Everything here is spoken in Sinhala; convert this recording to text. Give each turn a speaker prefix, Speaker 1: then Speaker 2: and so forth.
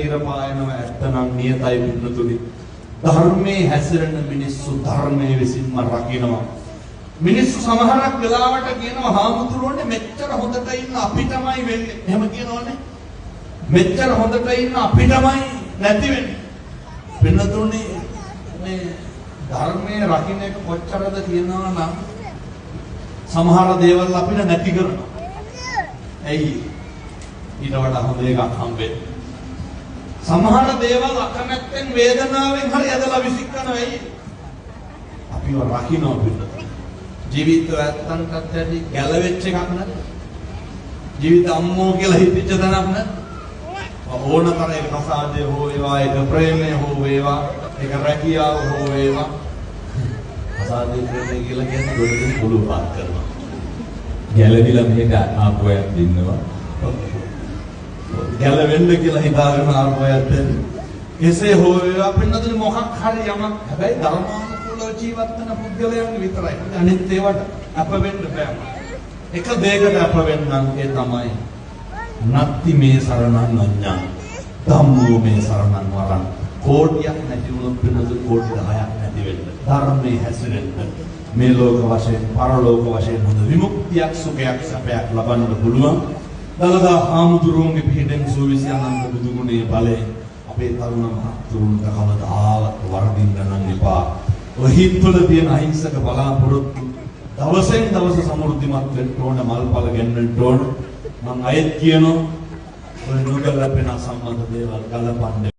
Speaker 1: ඉරපායනව ඇත්තනම් නියතයි පින්නතුනි. ධර්මයේ හැසිරෙන මිනිස්සු ධර්මයේ විසින්ම රකින්නවා. මිනිස්සු සමහරක් වෙලාවට කියනවා හාමුදුරුවනේ මෙච්චර හොඳට ඉන්න අපි තමයි වෙන්නේ. එහෙම කියනවනේ. මෙච්චර හොඳට ඉන්න අපි තමයි නැති වෙන්නේ. පින්නතුනි මේ ධර්මයේ රකින්න එක කොච්චරද කියනවා නම් සමහර දේවල් අපිට නැති කරනවා. ඇයි? ඊට වඩා හොඳ එකක් හම්බෙන්නේ. සමහර දේවල් අකමැත්තෙන් වේදනාවෙන් හරි ඇදලා විසිකනවා. ඇයි? අපිව රකින්න පිට. ජීවිතය ඇත්තන්ටත් ඇති ගැලවෙච්ච එකක් නේද? ජීවිත අම්මෝ කියලා හිතෙච්ච තැනක් නේද? ඕනතරම් ඒක ප්‍රසාදය හෝ වේවා, ඒක ප්‍රේමය හෝ වේවා, ඒක රැකියාව හෝ වේවා. ප්‍රසාදය ප්‍රේමය කියලා කියන්නේ ගොඩකින් පුළු පාත් කරනවා.
Speaker 2: ගැලවිලා මේක ආපු අයත් ඉන්නවා.
Speaker 1: ගැලවෙන්න කියලා හිතාගෙන ආපු අයත් එසේ හෝ වේවා පින්නතුනි මොකක් හරි යමක් හැබැයි ධර්මානුකූලව ජීවත් වෙන පුද්ගලයන් විතරයි. අනිත් ඒවට අප වෙන්න බෑ. එක දෙයකට අප වෙන්නම් ඒ තමයි නත්ති මේ සරණං අඤ්ඤං ධම්මෝ මේ සරණං වරං. කෝටියක් නැති වුණොත් පින්නතුනි කෝටි 10ක් නැති වෙන්න. ධර්මයේ හැසිරෙන්න මේ ලෝක වශයෙන් පරලෝක වශයෙන් හොඳ විමුක්තියක් සුඛයක් සැපයක් ලබන්න පුළුවන්. දලදා හාමුදුරුවන්ගේ පිහිටෙන් සූවිසි අනන්ත බුදුගුණයේ බලයෙන් අපේ තරුණ මහතුරුන්ට කවදාවත් වරදින්න නම් එපා. ඔය හිත්වල තියෙන අහිංසක බලාපොරොත්තු දවසෙන් දවස සමෘද්ධිමත් වෙන්න ඕන, මල්පල ගෙන්නන්න ඕන. මම අයත් කියනවා ඔය නුගලපෙන සම්බන්ධ දේවල් ගලපන්න